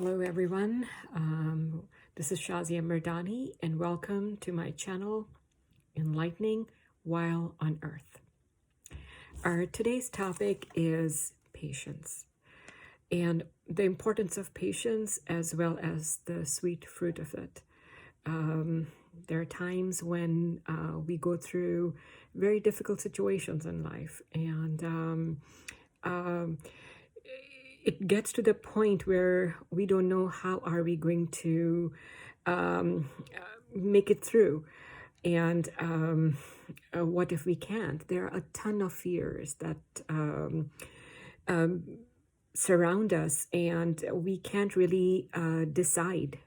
Hello, everyone. This is Shazia Merdani, and welcome to my channel, Enlightening While on Earth. Our today's topic is patience and the importance of patience as well as the sweet fruit of it. There are times when we go through very difficult situations in life, and it gets to the point where we don't know how are we going to make it through, and what if we can't. There are a ton of fears that surround us, and we can't really decide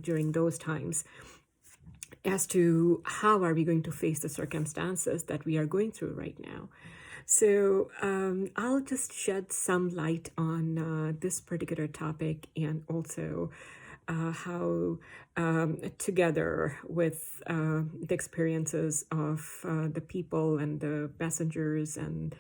during those times as to how are we going to face the circumstances that we are going through right now. So I'll just shed some light on this particular topic, and also how together with the experiences of the people and the passengers and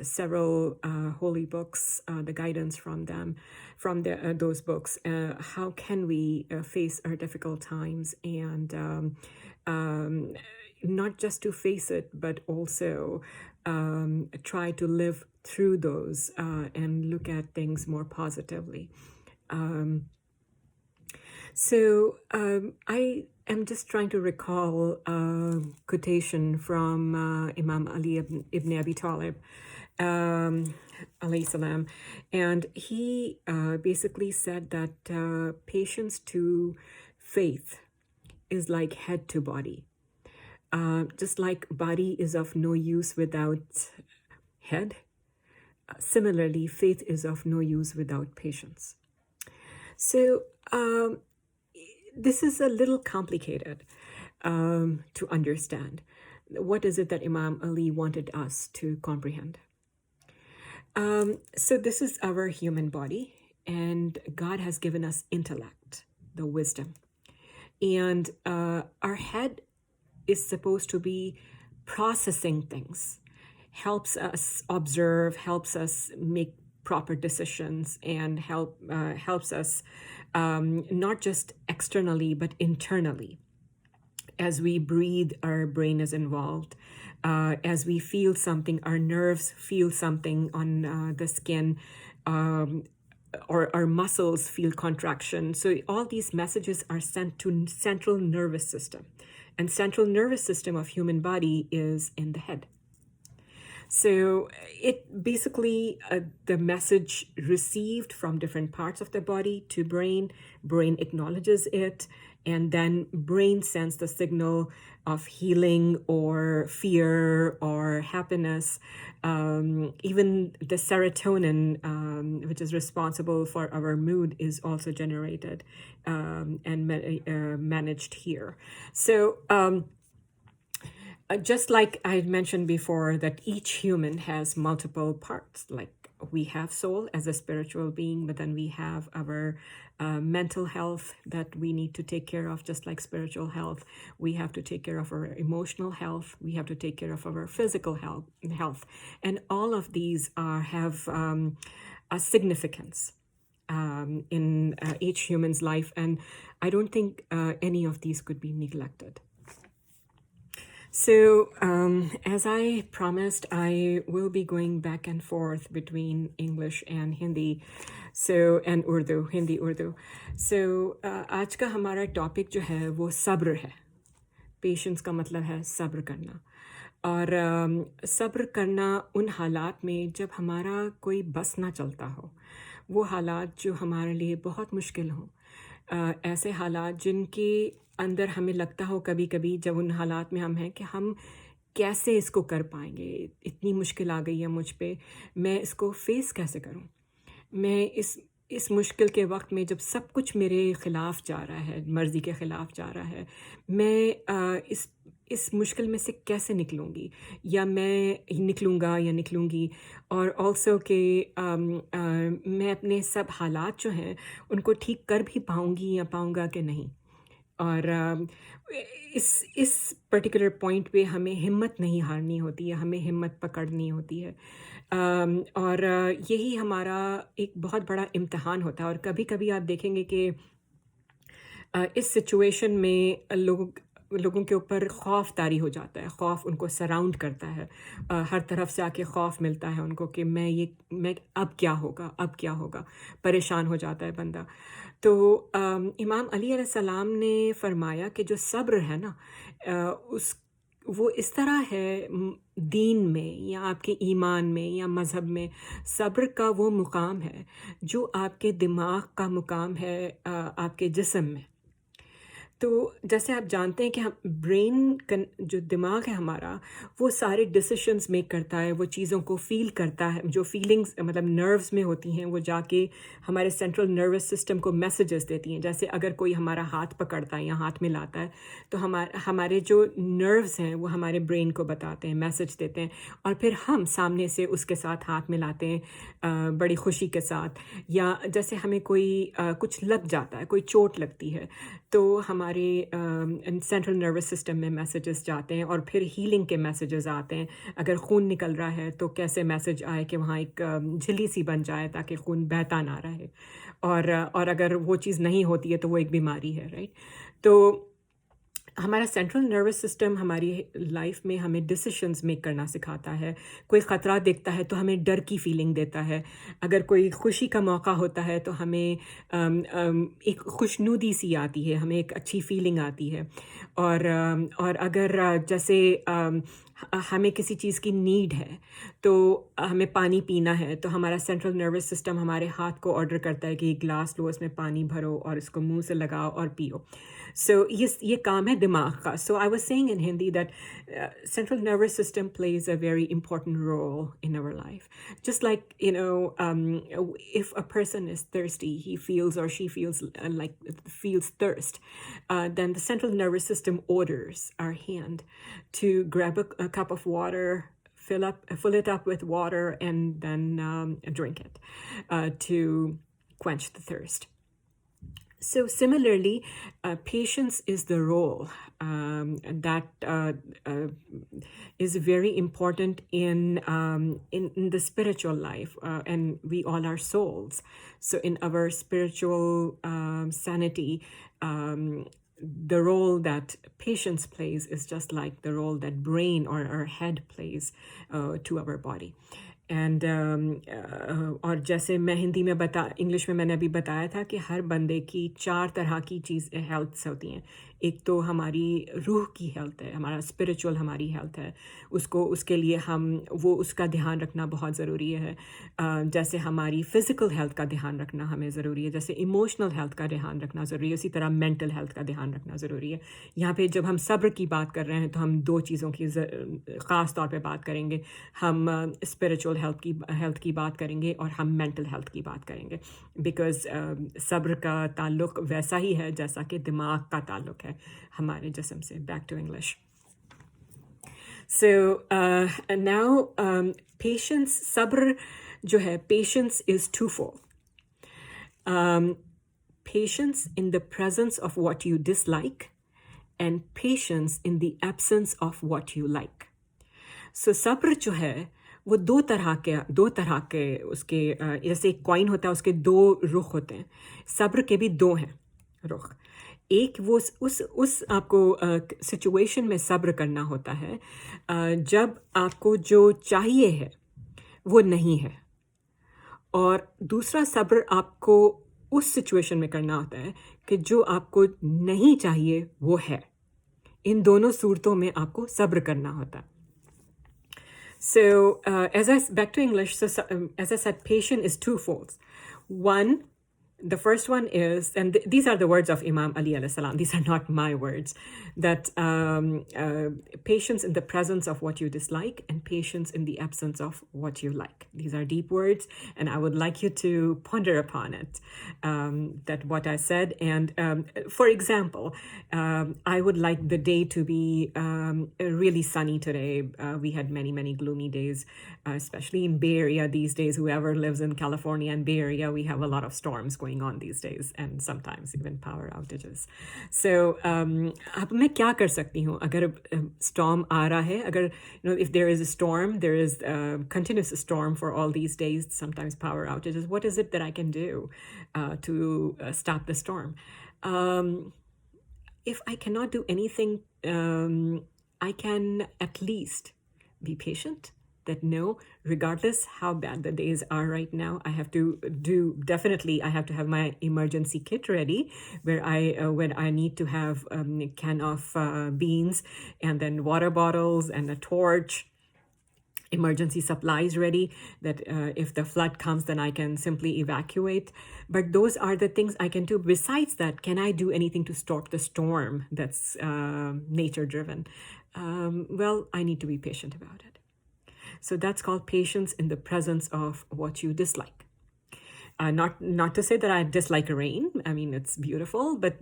several holy books, the guidance from them, from those books, how can we face our difficult times, and not just to face it, but also try to live through those and look at things more positively. So I am just trying to recall a quotation from Imam Ali ibn Abi Talib, alayhi salam, and he basically said that patience to faith is like head to body. Just like body is of no use without head, similarly, faith is of no use without patience. So this is a little complicated to understand. What is it that Imam Ali wanted us to comprehend? So this is our human body, and God has given us intellect, the wisdom. And our head is supposed to be processing things, helps us observe, helps us make proper decisions, and helps us not just externally but internally. As we breathe, our brain is involved. As we feel something, our nerves feel something on the skin, or our muscles feel contraction. So all these messages are sent to central nervous system, and central nervous system of human body is in the head. So it basically, the message received from different parts of the body to brain acknowledges it, and then brain sends the signal of healing or fear or happiness. Even the serotonin, which is responsible for our mood, is also generated and managed here. So just like I mentioned before, that each human has multiple parts. Like we have soul as a spiritual being, but then we have our mental health that we need to take care of, just like spiritual health. We have to take care of our emotional health. We have to take care of our physical health. And all of these have a significance in each human's life. And I don't think any of these could be neglected. So as I promised, I will be going back and forth between English and Hindi, so and Urdu, Hindi Urdu. So आज का हमारा topic जो है वो सब्र है. Patience का मतलब है सब्र करना, और सब्र करना उन हालात में जब हमारा कोई बस ना चलता हो, वो हालात जो हमारे लिए बहुत मुश्किल हों, ऐसे हालात जिनके अंदर हमें लगता हो कभी कभी जब उन हालात में हम हैं कि हम कैसे इसको कर पाएंगे, इतनी मुश्किल आ गई है मुझ पे, मैं इसको फेस कैसे करूं. मैं इस मुश्किल के वक्त में जब सब कुछ मेरे ख़िलाफ़ जा रहा है, मर्ज़ी के ख़िलाफ़ जा रहा है, मैं इस मुश्किल में से कैसे निकलूँगी, या मैं निकलूँगा या निकलूँगी. और ऑल्सो कि मैं अपने सब हालात जो हैं उनको ठीक कर भी पाऊँगी या पाऊँगा कि नहीं. और इस पर्टिकुलर पॉइंट पे हमें हिम्मत नहीं हारनी होती है, हमें हिम्मत पकड़नी होती है. اور یہی ہمارا ایک بہت بڑا امتحان ہوتا ہے. اور کبھی کبھی آپ دیکھیں گے کہ اس سچویشن میں لوگوں کے اوپر خوف طاری ہو جاتا ہے. خوف ان کو سراؤنڈ کرتا ہے. ہر طرف سے آ کے خوف ملتا ہے ان کو کہ میں اب کیا ہوگا. پریشان ہو جاتا ہے بندہ. تو امام علی علیہ السلام نے فرمایا کہ جو صبر ہے نا وہ اس طرح ہے دین میں یا آپ کے ایمان میں یا مذہب میں. صبر کا وہ مقام ہے جو آپ کے دماغ کا مقام ہے آپ کے جسم میں. تو جیسے آپ جانتے ہیں کہ ہم برین جو دماغ ہے ہمارا وہ سارے ڈیسیشنز میک کرتا ہے. وہ چیزوں کو فیل کرتا ہے. جو فیلنگز مطلب نروز میں ہوتی ہیں وہ جا کے ہمارے سینٹرل نروس سسٹم کو میسیجز دیتی ہیں. جیسے اگر کوئی ہمارا ہاتھ پکڑتا ہے یا ہاتھ میں لاتا ہے تو ہمارے جو نروز ہیں وہ ہمارے برین کو بتاتے ہیں, میسیج دیتے ہیں, اور پھر ہم سامنے سے اس کے ساتھ ہاتھ ملاتے ہیں بڑی خوشی کے ساتھ. یا جیسے ہمیں کوئی کچھ لگ جاتا ہے, کوئی چوٹ لگتی ہے, تو ہمارے سینٹرل نروس سسٹم میں میسیجز جاتے ہیں اور پھر ہیلنگ کے میسیجز آتے ہیں. اگر خون نکل رہا ہے تو کیسے میسیج آئے کہ وہاں ایک جھلی سی بن جائے تاکہ خون بہتا نہ رہے. اور اگر وہ چیز نہیں ہوتی ہے تو وہ ایک بیماری ہے, رائٹ. تو ہمارا سینٹرل نروس سسٹم ہماری لائف میں ہمیں ڈیسیشنز میک کرنا سکھاتا ہے. کوئی خطرہ دیکھتا ہے تو ہمیں ڈر کی فیلنگ دیتا ہے. اگر کوئی خوشی کا موقع ہوتا ہے تو ہمیں ایک خوشنودی سی آتی ہے, ہمیں ایک اچھی فیلنگ آتی ہے. اور اگر جیسے ہمیں کسی چیز کی نیڈ ہے تو ہمیں پانی پینا ہے تو ہمارا سینٹرل نروس سسٹم ہمارے ہاتھ کو آرڈر کرتا ہے کہ ایک گلاس لو, اس میں پانی بھرو اور اس کو منہ سے لگاؤ اور پیو. سو یہ کام ہے دماغ کا. So I was seeing in Hindi that central nervous system plays a very important role in our life. Just like, if a person is thirsty, he feels or she feels feels thirst, then the central nervous system orders our hand to grab a cup of water, fill it up with water, and then drink it to quench the thirst. So similarly, patience is the role that is very important in the spiritual life, and we all are souls. So in our spiritual sanity, the role that patience plays is just like the role that brain or our head plays to our body. And اور جیسے میں ہندی میں English میں میں نے ابھی بتایا تھا کہ ہر بندے کی 4 طرح کی ہیلتھس ہوتی ہیں. ایک تو ہماری روح کی ہیلتھ ہے, ہمارا اسپریچول ہماری ہیلتھ ہے. اس کے لیے اس کا دھیان رکھنا بہت ضروری ہے. جیسے ہماری فزیکل ہیلتھ کا دھیان رکھنا ہمیں ضروری ہے, جیسے ایموشنل ہیلتھ کا دھیان رکھنا ضروری ہے, اسی طرح مینٹل ہیلتھ کا دھیان رکھنا ضروری ہے. یہاں پہ جب ہم صبر کی بات کر رہے ہیں تو ہم 2 چیزوں کی خاص طور پہ بات کریں گے. ہم اسپریچول ہیلتھ کی بات کریں گے اور ہم مینٹل ہیلتھ کی بات کریں گے, بیکاز صبر کا تعلق ویسا ہی ہے جیسا کہ دماغ کا تعلق ہے ہمارے جسم سے. Back to English. So now patience, صبر جو ہے, patience is 2-fold. Patience in the presence of what you dislike and patience in the absence of what you like. سو صبر جو ہے وہ 2 طرح کے اس کے جیسے ایک کوائن ہوتا ہے, اس کے 2 رخ ہوتے ہیں. صبر کے بھی 2 ہیں رخ. ایک وہ اس آپ کو سچویشن میں صبر کرنا ہوتا ہے جب آپ کو جو چاہیے ہے وہ نہیں ہے, اور دوسرا صبر آپ کو اس سچویشن میں کرنا ہوتا ہے کہ جو آپ کو نہیں چاہیے وہ ہے. ان دونوں صورتوں میں آپ کو صبر کرنا ہوتا ہے. So, back to English, so as I said, patience is 2-fold. The first one is, and these are the words of Imam Ali alayhi salam, these are not my words, that patience in the presence of what you dislike and patience in the absence of what you like. These are deep words, and I would like you to ponder upon it, that what I said. And for example, I would like the day to be really sunny today. We had many gloomy days, especially in Bay Area these days. Whoever lives in California and Bay Area, we have a lot of storms going on these days, and sometimes even power outages. So अब मैं क्या कर सकती हूँ अगर storm आ रहा है, अगर if there is a storm, there is a continuous storm for all these days, sometimes power outages. What is it that I can do to stop the storm? If I cannot do anything, I can at least be patient. That no, regardless how bad the days are right now, I have to I have to have my emergency kit ready, where when I need to have a can of beans, and then water bottles and a torch, emergency supplies ready, that if the flood comes, then I can simply evacuate. But those are the things I can do. Besides that, can I do anything to stop the storm that's nature driven? Well, I need to be patient about it. So that's called patience in the presence of what you dislike. Not to say that I dislike rain. I mean, it's beautiful, but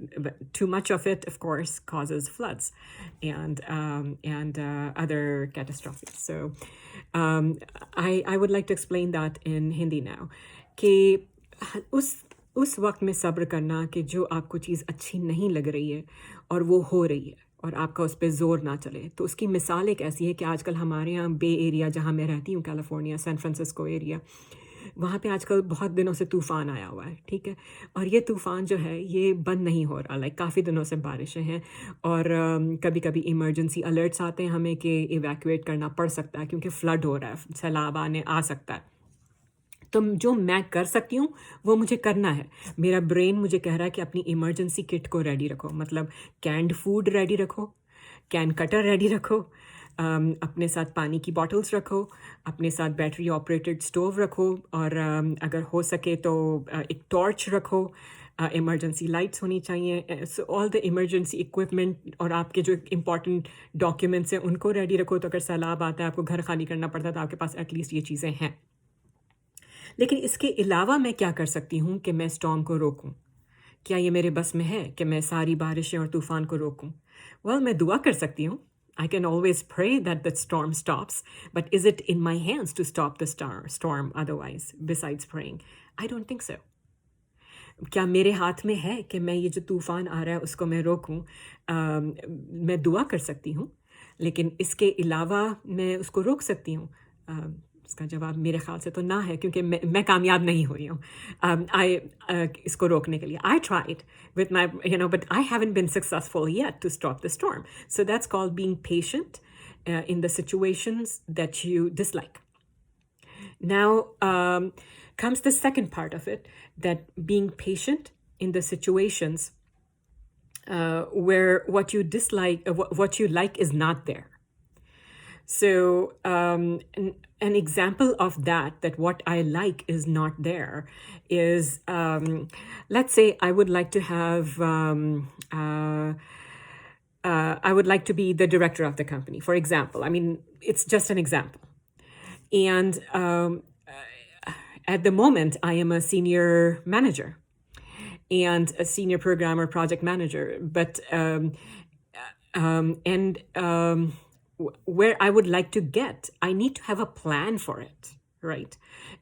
too much of it, of course, causes floods and other catastrophes. So I would like to explain that in Hindi now. कि उस वक्त में सब्र करना कि जो आपको चीज़ अच्छी नहीं लग रही है और वो हो रही है और आपका उस पर ज़ोर ना चले. तो उसकी मिसाल एक ऐसी है कि आजकल हमारे यहाँ बे एरिया, जहाँ मैं रहती हूँ, कैलिफोर्निया, सैन फ्रांसिस्को एरिया, वहाँ पे आजकल बहुत दिनों से तूफ़ान आया हुआ है. ठीक है, और ये तूफ़ान जो है ये बंद नहीं हो रहा. काफ़ी दिनों से बारिशें हैं और कभी कभी इमरजेंसी अलर्ट्स आते हैं हमें कि इवैक्यूएट करना पड़ सकता है क्योंकि फ्लड हो रहा है, सैलाब आने आ सकता है. तो जो मैं कर सकती हूँ वो मुझे करना है. मेरा ब्रेन मुझे कह रहा है कि अपनी इमरजेंसी किट को रेडी रखो, मतलब कैंड फूड रेडी रखो, कैन कटर रेडी रखो, अपने साथ पानी की बॉटल्स रखो, अपने साथ बैटरी ऑपरेटेड स्टोव रखो, और अगर हो सके तो एक टॉर्च रखो, इमरजेंसी लाइट्स होनी चाहिए. So all the emergency equipment और आपके जो इम्पॉर्टेंट डॉक्यूमेंट्स हैं उनको रेडी रखो. तो अगर सैलाब आता है, आपको घर खाली करना पड़ता है, तो आपके पास एटलीस्ट ये चीज़ें हैं. लेकिन इसके अलावा मैं क्या कर सकती हूँ कि मैं स्टॉर्म को रोकूं? क्या ये मेरे बस में है कि मैं सारी बारिशें और तूफ़ान को रोकूं? वेल, मैं दुआ कर सकती हूँ. I can always pray that the storm stops, but is it in my hands to stop the storm otherwise, besides praying? I don't think so. क्या मेरे हाथ में है कि मैं ये जो तूफ़ान आ रहा है उसको मैं रोकूं? मैं दुआ कर सकती हूँ, लेकिन इसके अलावा मैं उसको रोक सकती हूँ? इसका जवाब मेरे ख्याल से तो ना है, क्योंकि मैं कामयाब नहीं हो रही हूँ इसको रोकने के लिए. I tried with my, but I haven't been successful yet to stop the storm. So that's called being patient in the situations that you dislike. Now comes the second part of it, that being patient in the situations where what you dislike, what you like is not there. So an example of that what I like is not there, is let's say I would like to have I would like to be the director of the company, for example. I mean, it's just an example. And at the moment, I am a senior manager and a senior programmer, project manager. But where I would like to get, I need to have a plan for it, right?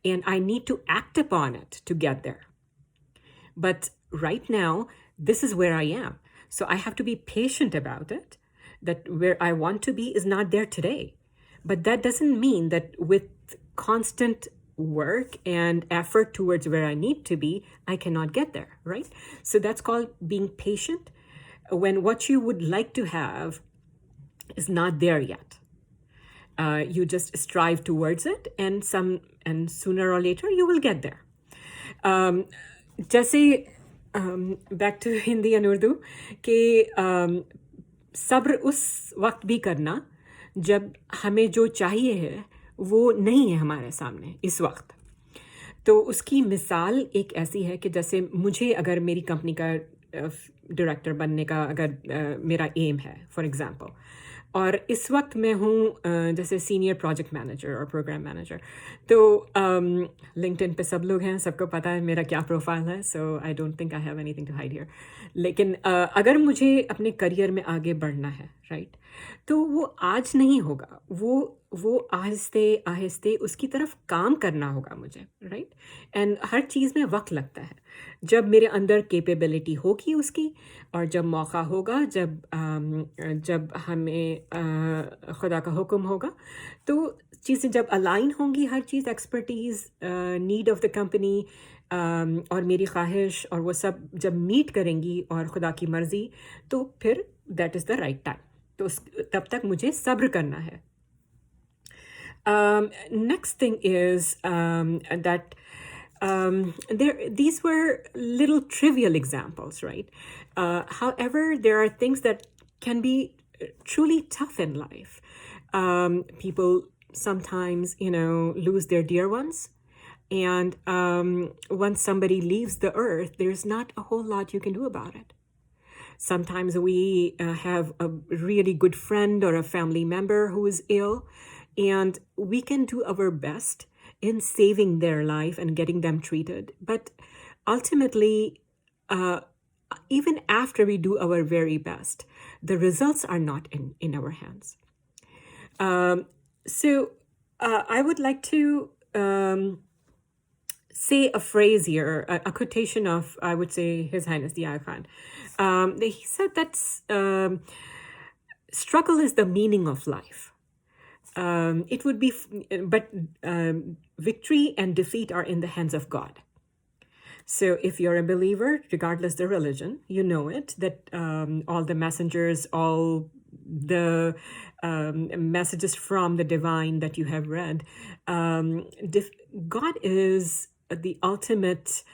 And I need to act upon it to get there. But right now, this is where I am. So I have to be patient about it, that where I want to be is not there today. But that doesn't mean that with constant work and effort towards where I need to be, I cannot get there, right? So that's called being patient when what you would like to have is not there yet. You just strive towards it, and sooner or later you will get there. जैसे back to Hindi and Urdu कि सब्र उस वक्त भी करना जब हमें जो चाहिए है वो नहीं है हमारे सामने इस वक्त. तो उसकी मिसाल एक ऐसी है कि जैसे मुझे अगर मेरी कंपनी का डायरेक्टर बनने का अगर मेरा एम है, फॉर एग्जांपल, और इस वक्त मैं हूँ जैसे सीनियर प्रोजेक्ट मैनेजर और प्रोग्राम मैनेजर. तो लिंक्डइन पे सब लोग हैं, सबको पता है मेरा क्या प्रोफाइल है. So I don't think I have anything to hide here. लेकिन अगर मुझे अपने करियर में आगे बढ़ना है, राइट, तो वो आज नहीं होगा, वो आहिस्ते आहिस्ते उसकी तरफ काम करना होगा मुझे, राइट. एंड हर चीज़ में वक्त लगता है. जब मेरे अंदर कैपेबिलिटी होगी उसकी, और जब मौका होगा, जब हमें खुदा का हुक्म होगा, तो चीज़ें जब अलाइन होंगी, हर चीज़, expertise, need of the company, और मेरी ख्वाहिश, और वो सब जब मीट करेंगी और खुदा की मर्ज़ी, तो फिर that is the right time. तो तब तक मुझे सब्र करना है. Next thing is that these were little trivial examples, right? However, there are things that can be truly tough in life. People sometimes, lose their dear ones. And once somebody leaves the earth, there's not a whole lot you can do about it. Sometimes we have a really good friend or a family member who is ill, and we can do our best in saving their life and getting them treated. But ultimately, even after we do our very best, the results are not in our hands. So I would like to say a phrase here, a quotation of, I would say, His Highness the Aga Khan. He said that struggle is the meaning of life. It would be, but victory and defeat are in the hands of God. So if you're a believer, regardless the religion, you know it, that all the messengers, all the messages from the divine that you have read, God is the ultimate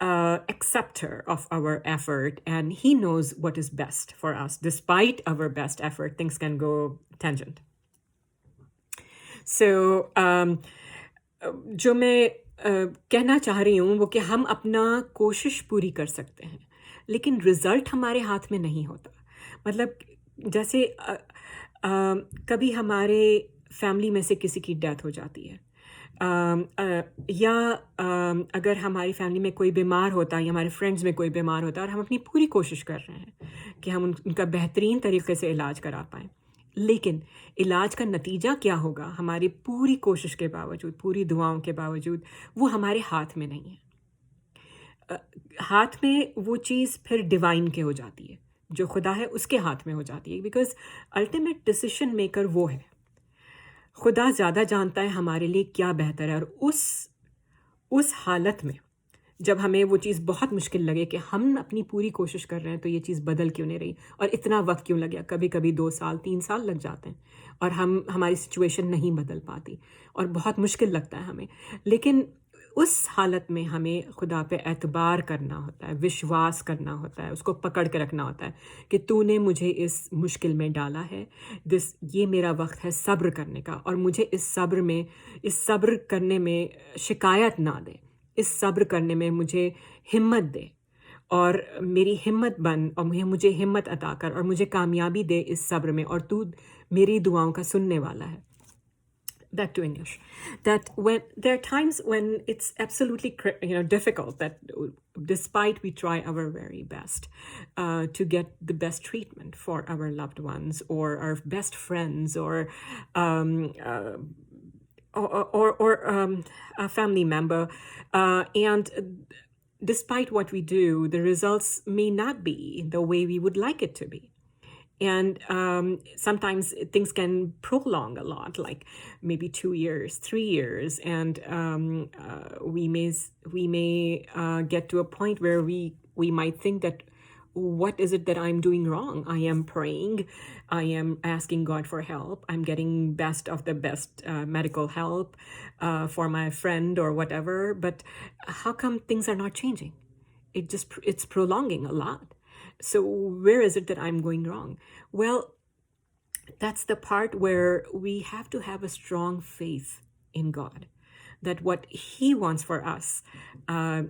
acceptor of our effort, and He knows what is best for us. Despite our best effort, things can go tangent. So जो मैं कहना चाह रही हूँ वो कि हम अपना कोशिश पूरी कर सकते हैं, लेकिन रिजल्ट हमारे हाथ में नहीं होता. मतलब जैसे कभी हमारे फैमिली में से किसी की डेथ हो जाती है, या अगर हमारी फैमिली में कोई बीमार होता है या हमारे फ्रेंड्स में कोई बीमार होता है, और हम अपनी पूरी कोशिश कर रहे हैं कि हम उनका बेहतरीन तरीके से इलाज करा पाएँ, लेकिन इलाज का नतीजा क्या होगा, हमारी पूरी कोशिश के बावजूद, पूरी दुआओं के बावजूद, वो हमारे हाथ में नहीं है. हाथ में वो चीज़ फिर डिवाइन के हो जाती है, जो खुदा है उसके हाथ में हो जाती है, बिकॉज अल्टीमेट डिसीजन मेकर वो है. खुदा ज़्यादा जानता है हमारे लिए क्या बेहतर है, और उस हालत में जब हमें वो चीज़ बहुत मुश्किल लगे कि हम अपनी पूरी कोशिश कर रहे हैं तो ये चीज़ बदल क्यों नहीं रही, और इतना वक्त क्यों लग गया, कभी कभी 2 साल 3 साल लग जाते हैं और हमारी सिचुएशन नहीं बदल पाती और बहुत मुश्किल लगता है हमें, लेकिन उस हालत में हमें खुदा पे एतबार करना होता है, विश्वास करना होता है, उसको पकड़ के रखना होता है कि तूने मुझे इस मुश्किल में डाला है, ये मेरा वक्त है सब्र करने का, और मुझे इस सब्र करने में शिकायत ना दे, इस सब्र करने में मुझे हिम्मत दे, और मेरी हिम्मत बन, और मुझे हिम्मत अता कर, और मुझे कामयाबी दे इस सब्र में, और तू मेरी दुआओं का सुनने वाला है. Back to English. That when there are times when it's absolutely difficult, that despite we try our very best to get the best treatment for our loved ones or our best friends or a family member, and despite what we do, the results may not be the way we would like it to be. And sometimes things can prolong a lot, like maybe 2 years, 3 years, and we may get to a point where we might think that, what is it that I'm doing wrong? I am praying, I am asking God for help, I'm getting best of the best medical help for my friend or whatever, but how come things are not changing? It's prolonging a lot. So where is it that I'm going wrong? Well, that's the part where we have to have a strong faith in God, that what He wants for us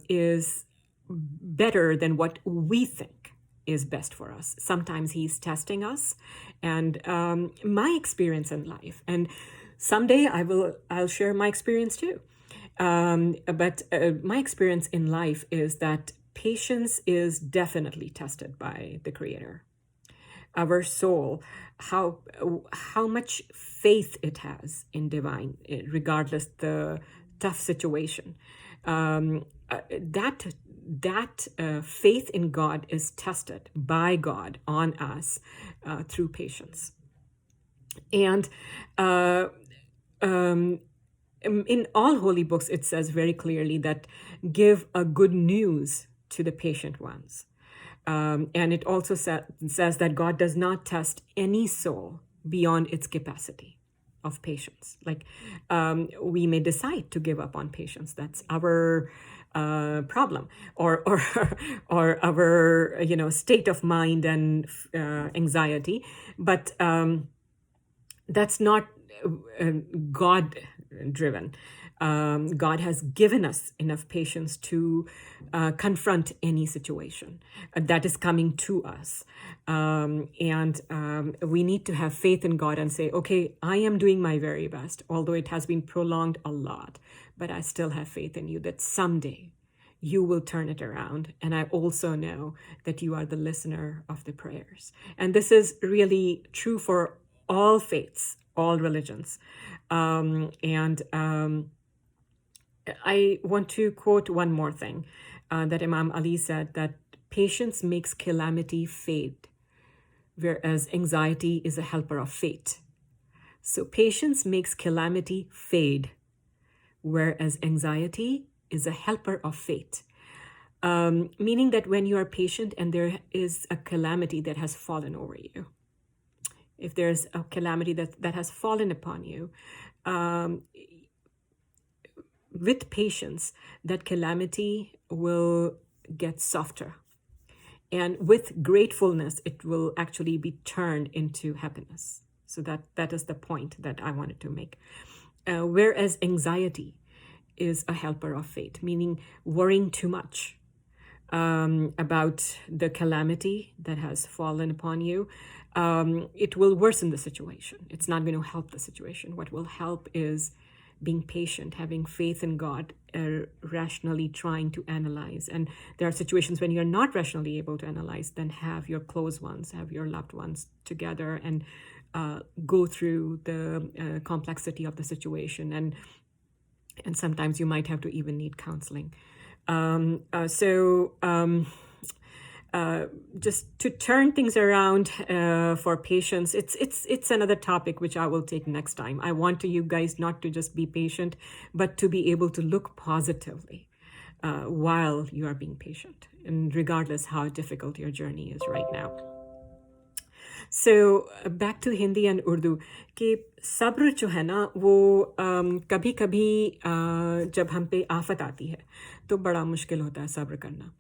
is better than what we think is best for us. Sometimes He's testing us, and my experience in life, and someday I'll share my experience too. But my experience in life is that patience is definitely tested by the Creator. Our soul, how much faith it has in divine, regardless the tough situation. That that faith in God is tested by God on us through patience. And in all holy books, it says very clearly that give a good news to the patient ones. And it also says that God does not test any soul beyond its capacity of patience. Like we may decide to give up on patience. That's our problem, or our state of mind and anxiety. But that's not God driven. God has given us enough patience to confront any situation that is coming to us. And we need to have faith in God and say, okay, I am doing my very best, although it has been prolonged a lot, but I still have faith in you that someday you will turn it around. And I also know that you are the listener of the prayers. And this is really true for all faiths, all religions. I want to quote one more thing that Imam Ali said, that patience makes calamity fade, whereas anxiety is a helper of fate. So patience makes calamity fade, whereas anxiety is a helper of fate. Meaning that when you are patient and there is a calamity that has fallen over you, if there's a calamity that has fallen upon you, with patience, that calamity will get softer. And with gratefulness, it will actually be turned into happiness. So that is the point that I wanted to make. Whereas anxiety is a helper of fate, meaning worrying too much about the calamity that has fallen upon you, it will worsen the situation. It's not going to help the situation. What will help is being patient, having faith in God, rationally trying to analyze. And there are situations when you're not rationally able to analyze, then have your close ones, have your loved ones together and go through the complexity of the situation. And sometimes you might have to even need counseling. Just to turn things around for patience, it's another topic which I will take next time. I want you guys not to just be patient, but to be able to look positively while you are being patient, and regardless how difficult your journey is right now. So back to Hindi and Urdu, कि सब्र जो है ना वो कभी कभी जब हम पे आफत आती है तो बड़ा मुश्किल होता है सब्र करना.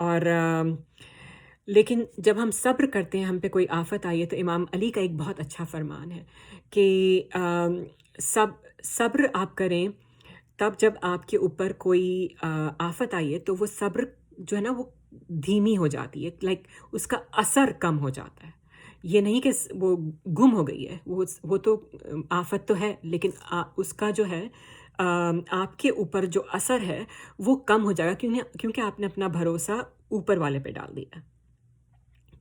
और लेकिन जब हम सब्र करते हैं, हम पे कोई आफत आई है, तो इमाम अली का एक बहुत अच्छा फरमान है कि सब्र आप करें तब जब आपके ऊपर कोई आफत आई है तो वो सब्र जो है ना वो धीमी हो जाती है, लाइक उसका असर कम हो जाता है. ये नहीं कि वो गुम हो गई है, वो तो आफत तो है, लेकिन उसका जो है आपके ऊपर जो असर है वो कम हो जाएगा, क्योंकि आपने अपना भरोसा ऊपर वाले पे डाल दिया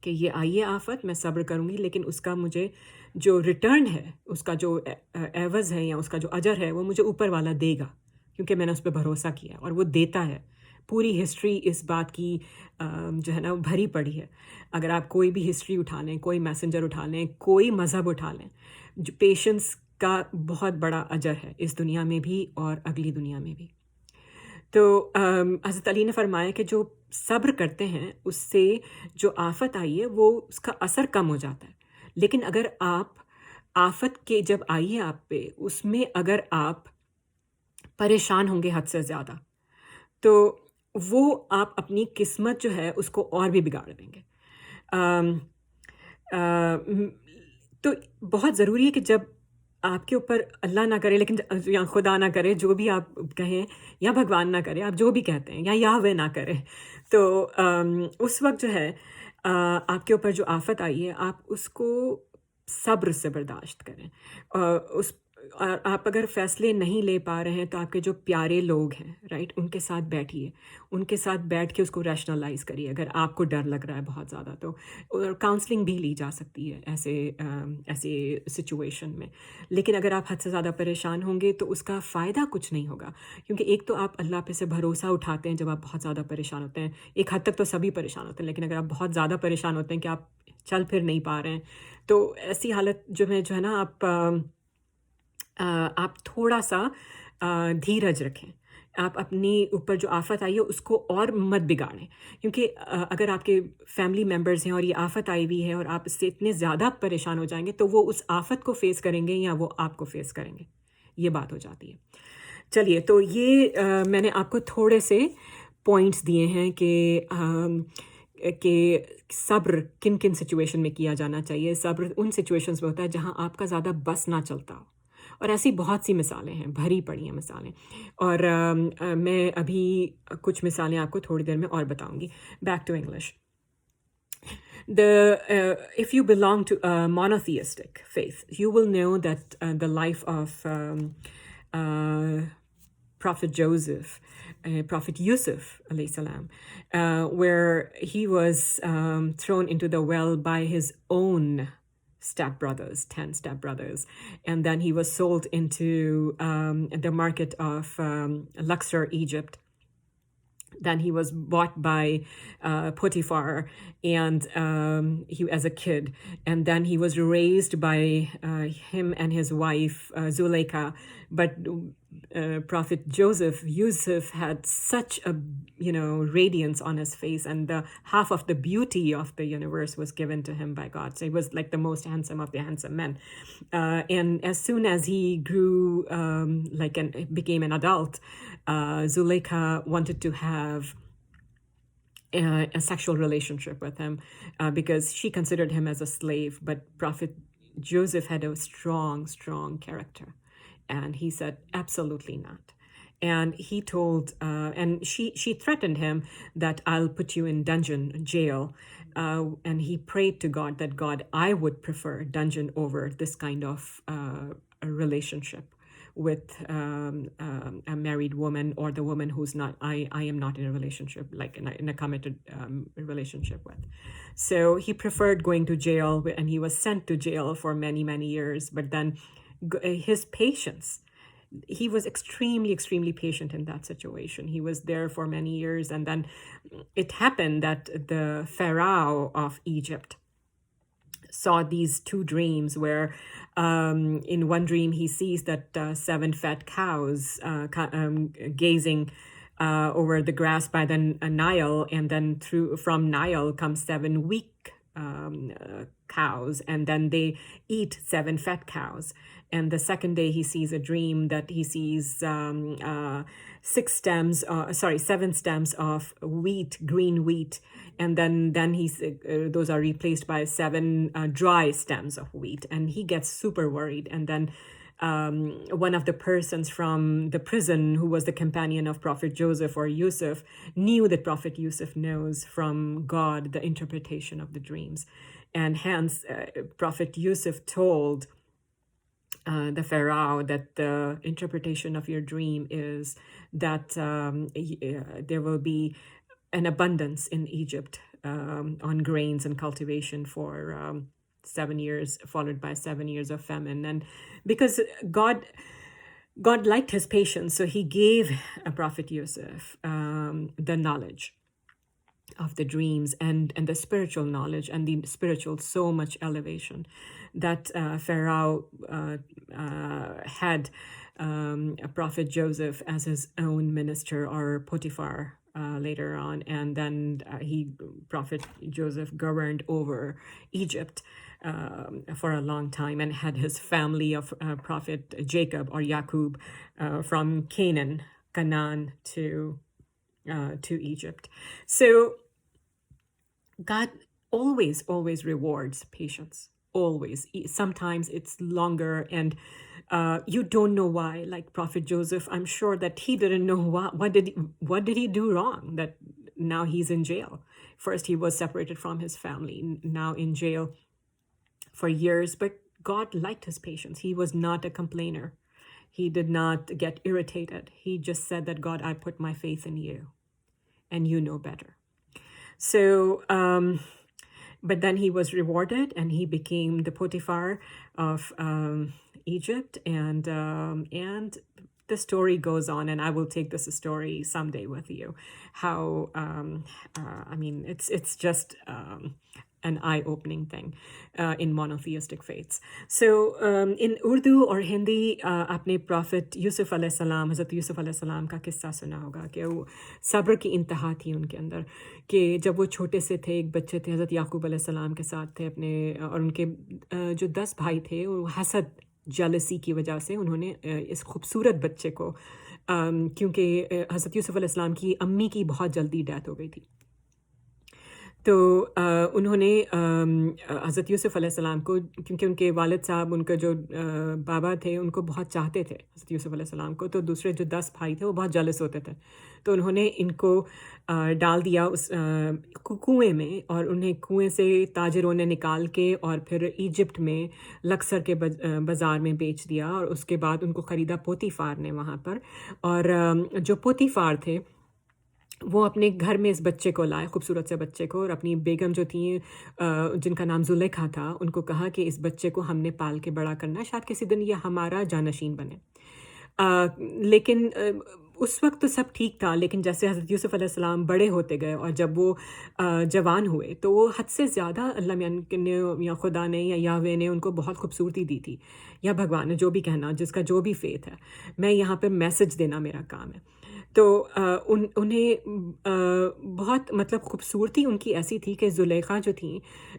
कि ये आई है आफत, मैं सब्र करूँगी, लेकिन उसका मुझे जो रिटर्न है, उसका जो एवज़ है या उसका जो अजर है वो मुझे ऊपर वाला देगा, क्योंकि मैंने उस पर भरोसा किया और वो देता है. पूरी हिस्ट्री इस बात की जो है ना भरी पड़ी है. अगर आप कोई भी हिस्ट्री उठा लें, कोई मैसेंजर उठा लें, कोई मज़हब उठा लें, जो पेशेंस का बहुत बड़ा अजर है इस दुनिया में भी और अगली दुनिया में भी. तो हज़रत अली ने फरमाया कि जो सब्र करते हैं उससे जो आफत आई है वो उसका असर कम हो जाता है. लेकिन अगर आप आफत के जब आई है आप पे, उसमें अगर आप परेशान होंगे हद से ज़्यादा, तो वो आप अपनी किस्मत जो है उसको और भी बिगाड़ देंगे. तो बहुत ज़रूरी है कि जब आपके ऊपर अल्लाह ना करे, लेकिन या खुदा ना करे, जो भी आप कहें, या भगवान ना करे, आप जो भी कहते हैं, या याहवे ना करे, तो उस वक्त जो है आपके ऊपर जो आफत आई है आप उसको सब्र से बर्दाश्त करें. आप अगर फैसले नहीं ले पा रहे हैं तो आपके जो प्यारे लोग हैं, राइट, उनके साथ बैठिए, उनके साथ बैठ के उसको रैशनलाइज करिए अगर आपको डर लग रहा है बहुत ज़्यादा तो। और काउंसलिंग भी ली जा सकती है ऐसे सिचुएशन में। लेकिन अगर आप हद से ज़्यादा परेशान होंगे तो उसका फ़ायदा कुछ नहीं होगा, क्योंकि एक तो आप अल्लाह पे से भरोसा उठाते हैं जब आप बहुत ज़्यादा परेशान होते हैं। एक हद तक तो सभी परेशान होते हैं, लेकिन अगर आप बहुत ज़्यादा परेशान होते हैं कि आप चल फिर नहीं पा रहे हैं, तो ऐसी हालत जो है ना, आप थोड़ा-सा धीरज रखें। आप अपनी ऊपर जो आफ़त आई है उसको और मत बिगाड़ें, क्योंकि अगर आपके फैमिली मेंबर्स हैं और ये आफ़त आई हुई है और आप इससे इतने ज़्यादा परेशान हो जाएँगे तो वो उस आफ़त को फ़ेस करेंगे या वो आपको फ़ेस करेंगे, ये बात हो जाती है। चलिए, तो ये मैंने आपको थोड़े से पॉइंट्स दिए हैं कि सब्र किन-किन सिचुएशन में किया जाना चाहिए। सब्र उन सिचुएशंस में होता है जहाँ आपका ज़्यादा बस ना चलता हो, और ऐसी बहुत सी मिसालें हैं, भरी पड़ी हैं मिसालें। और मैं अभी कुछ मिसालें आपको थोड़ी देर में और बताऊँगी। Back to English. If you belong to a monotheistic faith, you will know that the life of uh, Prophet Joseph, Prophet Yusuf, alayhi salam, where he was thrown into the well by his own stepbrothers, 10 stepbrothers, and then he was sold into the market of Luxor, Egypt. Then he was bought by Potiphar, and he as a kid, and then he was raised by him and his wife Zuleika. But Prophet Yusuf had such a radiance on his face, and the half of the beauty of the universe was given to him by God. So he was like the most handsome of the handsome men. And as soon as he grew became an adult, Zuleika wanted to have a sexual relationship with him because she considered him as a slave. But Prophet Joseph had a strong, strong character. And he said, absolutely not. And he told, and she threatened him that I'll put you in dungeon, jail. And he prayed to God that, God, I would prefer dungeon over this kind of a relationship with a married woman, or the woman who's not, I am not in a relationship, like in a committed relationship with. So he preferred going to jail, and he was sent to jail for many, many years. But then his patience, he was extremely, extremely patient in that situation. He was there for many years. And then it happened that the Pharaoh of Egypt saw these two dreams where in one dream he sees that 7 fat cows gazing over the grass by the Nile, and then from Nile comes 7 weak cows, and then they eat 7 fat cows. And the second day he sees a dream that he sees 7 stems of wheat, green wheat, and then he's those are replaced by 7 dry stems of wheat, and he gets super worried. And then one of the persons from the prison, who was the companion of Prophet Joseph or Yusuf, knew that Prophet Yusuf knows from God the interpretation of the dreams. And hence, Prophet Yusuf told the Pharaoh that the interpretation of your dream is that there will be an abundance in Egypt on grains and cultivation for 7 years, followed by 7 years of famine. And because God liked his patience, so he gave Prophet Yusuf the knowledge of the dreams and the spiritual knowledge and the spiritual so much elevation that Pharaoh had Prophet Joseph as his own minister, or Potiphar later on. And then Prophet Joseph governed over Egypt for a long time, and had his family of Prophet Jacob or Yaqub from Canaan to Egypt. So God always rewards patience. Always. Sometimes it's longer, and you don't know why. Like Prophet Joseph, I'm sure that he didn't know what did he do wrong that now he's in jail. First he was separated from his family, now in jail for years. But God liked his patience. He was not a complainer. He did not get irritated. He just said that, God, I put my faith in you, and you know better. So, but then he was rewarded, and he became the Potiphar of Egypt, and the story goes on, and I will take this story someday with you. How I mean, it's just an eye-opening thing in monotheistic faiths. So in Urdu or Hindi आपने profit Yusuf अलैहिस्सलाम, हज़रत यूसुफ अलैहिस्सलाम का किस्सा सुना होगा कि वो सब्र की इंतहा थी उनके अंदर, कि जब वो छोटे से थे, एक बच्चे थे, हज़रत याकूब अलैहिस्सलाम के साथ थे अपने, और उनके जो 10 भाई थे, वो हसद जेलसी की वजह से उन्होंने इस खूबसूरत बच्चे को, क्योंकि हज़रत यूसुफ अलैहिस्सलाम की अम्मी की बहुत जल्दी डेथ हो गई थी, तो उन्होंने हज़रत यूसुफ अलैहिस्सलाम को, क्योंकि उनके वालिद साहब, उनका जो बाबा थे, उनको बहुत चाहते थे हज़रत यूसुफ अलैहिस्सलाम को, तो दूसरे जो 10 भाई थे वो बहुत जेलस होते थे, तो उन्होंने इनको डाल दिया उस कुएं में, और उन्हें कुएं से ताजिरों ने निकाल के और फिर इजिप्ट में लक्सर के बाज़ार में बेच दिया, और उसके बाद उनको ख़रीदा पोतीफार ने वहाँ पर, और जो पोतीफार थे वो अपने घर में इस बच्चे को लाए, खूबसूरत से बच्चे को, और अपनी बेगम जो थी जिनका नाम जुलेखा था, उनको कहा कि इस बच्चे को हमने पाल के बड़ा करना, शायद किसी दिन ये हमारा जानशीन बने। लेकिन उस वक्त तो सब ठीक था, लेकिन जैसे हज़रत यूसुफ अलैहिस्सलाम बड़े होते गए और जब वो जवान हुए, तो वो हद से ज़्यादा अल्लाह ने या खुदा ने या याहवे ने उनको बहुत खूबसूरती दी थी, या भगवान ने, जो भी कहना, जिसका जो भी फेथ है, मैं यहाँ पे मैसेज देना मेरा काम है। तो उन्हें बहुत मतलब खूबसूरती उनकी ऐसी थी कि जुलेखा जो थी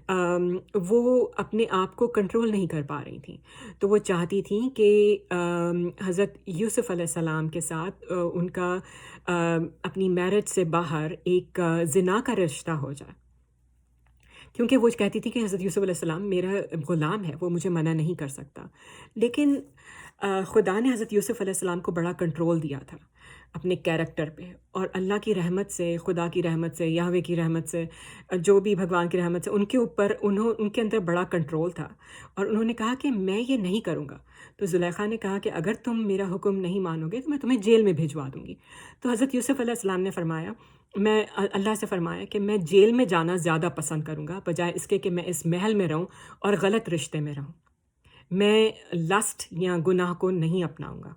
वो अपने आप को कंट्रोल नहीं कर पा रही थी, तो वो चाहती थी कि हज़रत यूसुफ अलैहिस्सलाम के साथ उनका अपनी मैरिज से बाहर एक ज़िना का रिश्ता हो जाए, क्योंकि वो कहती थी कि हज़रत यूसुफ अलैहिस्सलाम मेरा ग़ुलाम है, वो मुझे मना नहीं कर सकता। लेकिन खुदा ने हज़रत यूसुफ अलैहिस्सलाम को बड़ा कंट्रोल दिया था अपने कैरेक्टर पे, और अल्लाह की रहमत से, खुदा की रहमत से, याहवे की रहमत से, जो भी भगवान की रहमत से, उनके ऊपर उनके अंदर बड़ा कंट्रोल था, और उन्होंने कहा कि मैं ये नहीं करूँगा। तो जुलेखा ने कहा कि अगर तुम मेरा हुक्म नहीं मानोगे तो मैं तुम्हें जेल में भिजवा दूँगी। तो हज़रत यूसुफ अलैहिस्सलाम ने फरमाया, मैं अल्लाह से फरमाया कि मैं जेल में जाना ज़्यादा पसंद करूँगा, बजाय इसके कि मैं इस महल में रहूँ और गलत रिश्ते में रहूँ। मैं लस्ट या गुनाह को नहीं अपनाऊँगा।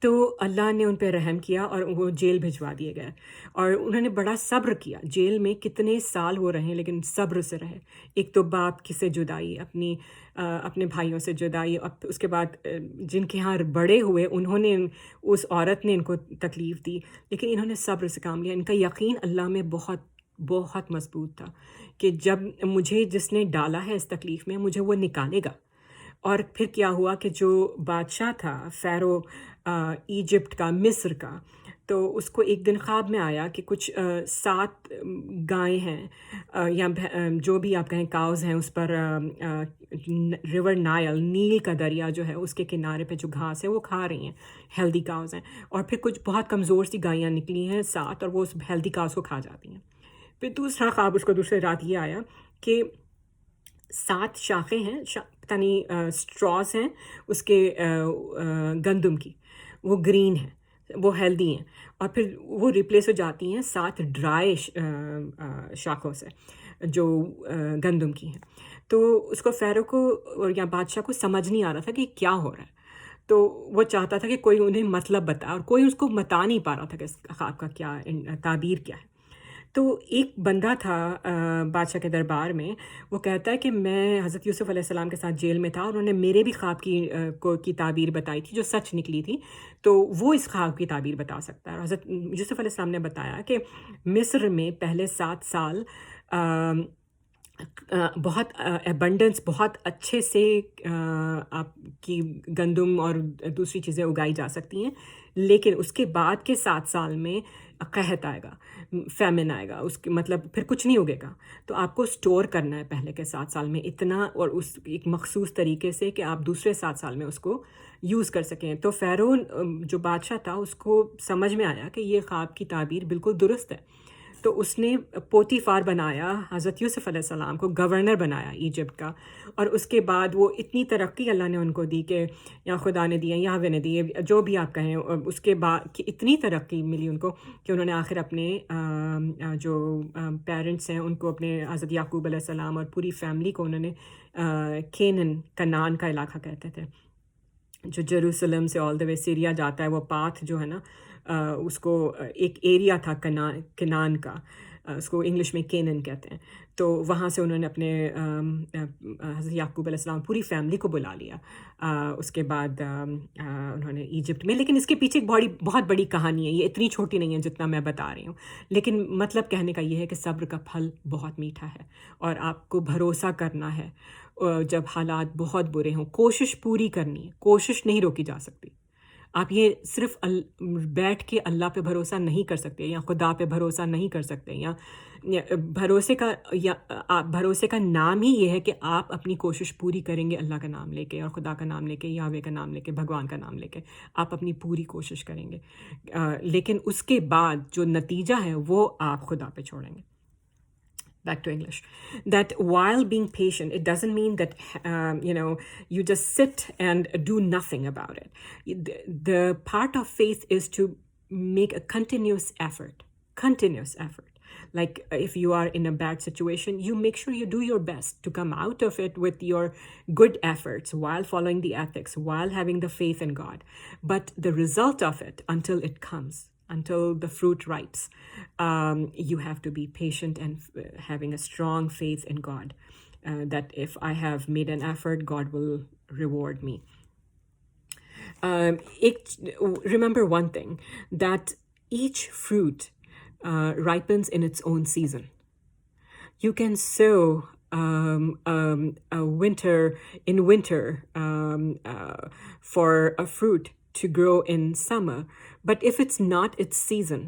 तो अल्लाह ने उन पे रहम किया और वो जेल भिजवा दिए गए, और उन्होंने बड़ा सब्र किया। जेल में कितने साल वो रहे, लेकिन सब्र से रहे। एक तो बाप की से जुदाई, अपने भाइयों से जुदाई, और उसके बाद जिनके यहाँ बड़े हुए, उन्होंने, उस औरत ने इनको तकलीफ़ दी, लेकिन इन्होंने सब्र से काम लिया। इनका यकीन अल्लाह में बहुत बहुत मजबूत था कि जब मुझे जिसने डाला है इस तकलीफ़ में, मुझे वो निकालेगा। और फिर क्या हुआ कि जो बादशाह था फ़ारो इजिप्ट का, मिस्र का, तो उसको एक दिन ख्वाब में आया कि कुछ 7 गायें हैं, या जो भी आप कहें काउज़ हैं, उस पर रिवर नाइल, नील का दरिया जो है, उसके किनारे पे जो घास है वो खा रही हैं, हेल्दी काउज़ हैं। और फिर कुछ बहुत कमज़ोर सी गायें निकली हैं 7, और वो उस हेल्दी काउज़ को खा जाती हैं। फिर दूसरा ख्वाब उसको दूसरी रात ये आया कि 7 शाखें हैं, पता नहीं स्ट्रॉस हैं उसके, गंदम की, वो ग्रीन है, वो हेल्दी हैं, और फिर वो रिप्लेस हो जाती हैं 7 ड्राई शाखों से जो गंदम की हैं। तो उसको फ़ारो को और या बादशाह को समझ नहीं आ रहा था कि क्या हो रहा है, तो वो चाहता था कि कोई उन्हें मतलब बताए, और कोई उसको बता नहीं पा रहा था कि इस ख्वाब का क्या ताबीर क्या है। तो एक बंदा था बादशाह के दरबार में, वो कहता है कि मैं हज़रत यूसुफ अलैहिस्सलाम के साथ जेल में था, और उन्होंने मेरे भी ख्वाब की ताबीर बताई थी जो सच निकली थी, तो वो इस ख्वाब की ताबीर बता सकता है। और हज़रत यूसुफ अलैहिस्सलाम ने बताया कि मिस्र में पहले 7 साल बहुत एबंडेंस, बहुत अच्छे से आपकी गंदम और दूसरी चीज़ें उगाई जा सकती हैं, लेकिन उसके बाद के 7 साल में कहत आएगा, फैमिन आएगा, उसके मतलब फिर कुछ नहीं उगेगा। तो आपको स्टोर करना है पहले के 7 साल में इतना, और उस एक मखसूस तरीके से कि आप दूसरे 7 साल में उसको यूज़ कर सकें। तो फ़ारो जो बादशाह था, उसको समझ में आया कि ये ख्वाब की ताबीर बिल्कुल दुरुस्त है। तो उसने पोतीफार बनाया, हज़रत यूसुफ अलैहिस्सलाम को गवर्नर बनाया इजिप्ट का। और उसके बाद वो इतनी तरक्की अल्लाह ने उनको दी कि या खुदा ने दी है, याहवे ने दी है, जो भी आप कहें। उसके बाद कि इतनी तरक्की मिली उनको कि उन्होंने आखिर अपने जो पेरेंट्स हैं उनको, अपने हज़रत याकूब अलैहिस्सलाम और पूरी फैमिली को उन्होंने केनन, कनान का इलाका कहते थे, जो जेरूसलम से ऑल द वे सीरिया जाता है, वो पाथ जो है ना, उसको एक एरिया था कनान का, उसको इंग्लिश में केनन कहते हैं। तो वहाँ से उन्होंने अपने हज़रत याकूब अलैहिस्सलाम पूरी फैमिली को बुला लिया। उसके बाद उन्होंने इजिप्ट में, लेकिन इसके पीछे एक बहुत बड़ी कहानी है, ये इतनी छोटी नहीं है जितना मैं बता रही हूँ। लेकिन मतलब कहने का ये है कि सब्र का फल बहुत मीठा है और आपको भरोसा करना है। जब हालात बहुत बुरे हों, कोशिश पूरी करनी है, कोशिश नहीं रोकी जा सकती। आप ये सिर्फ बैठ के अल्लाह पे भरोसा नहीं कर सकते, या खुदा पे भरोसा नहीं कर सकते, या भरोसे का नाम ही ये है कि आप अपनी कोशिश पूरी करेंगे अल्लाह का नाम लेके और खुदा का नाम लेके, याहवे का नाम लेके, भगवान का नाम लेके आप अपनी पूरी कोशिश करेंगे। लेकिन उसके बाद जो नतीजा है वो आप खुदा पे छोड़ेंगे। Back to English. That while being patient, it doesn't mean that you just sit and do nothing about it. The part of faith is to make a continuous effort. Like if you are in a bad situation, you make sure you do your best to come out of it with your good efforts, while following the ethics, while having the faith in God. But the result of it, until it comes, until the fruit ripes, you have to be patient and having a strong faith in God, that if I have made an effort, God will reward me. Remember one thing, that each fruit ripens in its own season. You can sow winter for a fruit to grow in summer, but if it's not its season,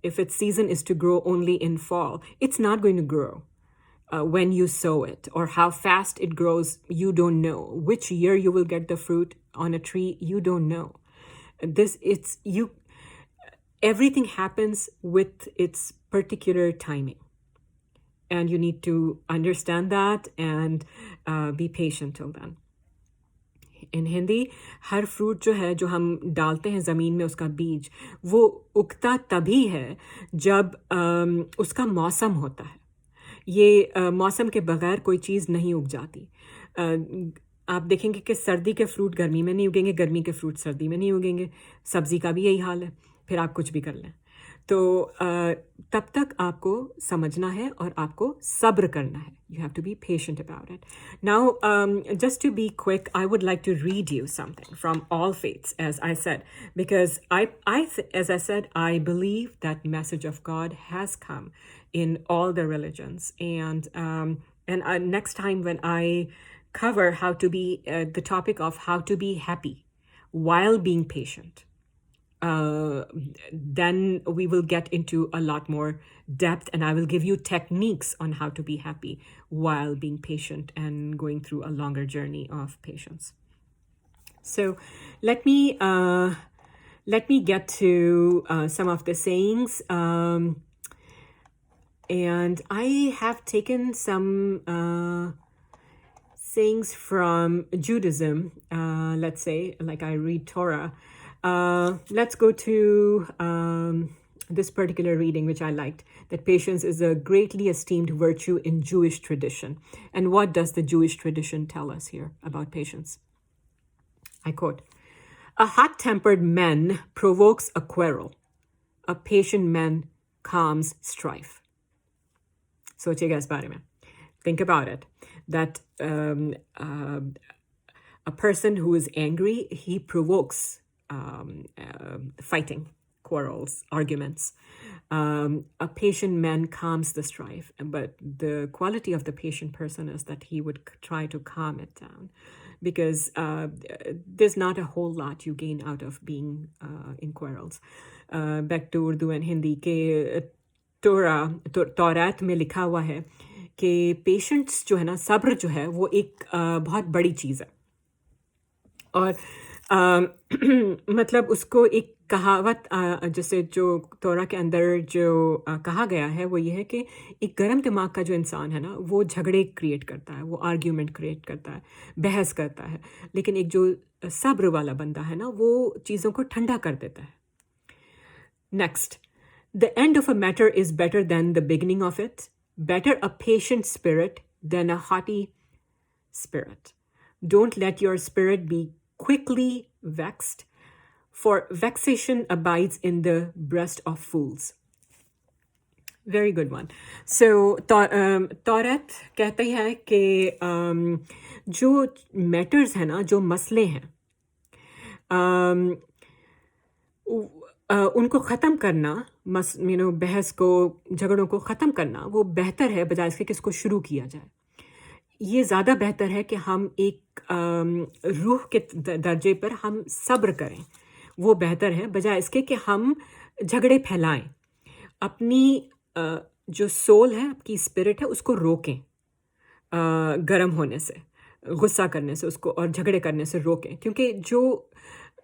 if its season is to grow only in fall, it's not going to grow when you sow it. Or how fast it grows, you don't know. Which year you will get the fruit on a tree, you don't know. Everything happens with its particular timing, and you need to understand that and be patient till then. In Hindi, her fruit जो है, जो हम डालते हैं ज़मीन में, उसका बीज, वो उगता तभी है जब उसका मौसम होता है। ये मौसम के बगैर कोई चीज़ नहीं उग जाती। आप देखेंगे कि सर्दी के फ्रूट गर्मी में नहीं उगेंगे, गर्मी के फ्रूट सर्दी में नहीं उगेंगे। सब्ज़ी का भी यही हाल है, फिर आप कुछ भी कर लें। तो तब तक आपको समझना है और आपको सब्र करना है. You have to be patient about it. Now, just to be quick, I would like to read you something from All Faiths, as I said, because as I said, I believe that message of God has come in all the religions. And next time when I cover how to be, the topic of how to be happy while being patient, then we will get into a lot more depth, and I will give you techniques on how to be happy while being patient and going through a longer journey of patience. So let me get to some of the sayings, and I have taken some sayings from Judaism. Let's say, like I read Torah. Let's go to this particular reading, which I liked, that patience is a greatly esteemed virtue in Jewish tradition. And what does the Jewish tradition tell us here about patience? I quote, "A hot-tempered man provokes a quarrel. A patient man calms strife." सोचिएगा इस बारे में. Think about it. That a person who is angry, he provokes fighting, quarrels, arguments. A patient man calms the strife, but the quality of the patient person is that he would try to calm it down, because there's not a whole lot you gain out of being in quarrels. Back to Urdu and Hindi, के तौरात में लिखा हुआ है कि patience जो है ना, सब्र जो है, वो एक बहुत बड़ी चीज़ है. और मतलब उसको एक कहावत जैसे जो तोरा के अंदर जो कहा गया है वो ये है कि एक गर्म दिमाग का जो इंसान है ना वो झगड़े क्रिएट करता है, वो आर्ग्यूमेंट क्रिएट करता है, बहस करता है, लेकिन एक जो सब्र वाला बंदा है ना वो चीज़ों को ठंडा कर देता है. Next, the end of a matter is better than the beginning of it. Better a patient spirit than a haughty spirit. Don't let your spirit be quickly vexed, for vexation abides in the breast of fools. Very good one. So, तौरात कहते हैं कि जो matters हैं ना, जो मसले हैं, उनको ख़त्म करना, बहस को, झगड़ों को ख़त्म करना वो बेहतर है बजाय इसके कि इसको शुरू किया जाए. ये ज़्यादा बेहतर है कि हम एक रूह के दर्जे पर हम सब्र करें, वो बेहतर है बजाय इसके कि हम झगड़े फैलाएं. अपनी जो सोल है, आपकी स्पिरिट है, उसको रोकें गर्म होने से, गुस्सा करने से उसको, और झगड़े करने से रोकें. क्योंकि जो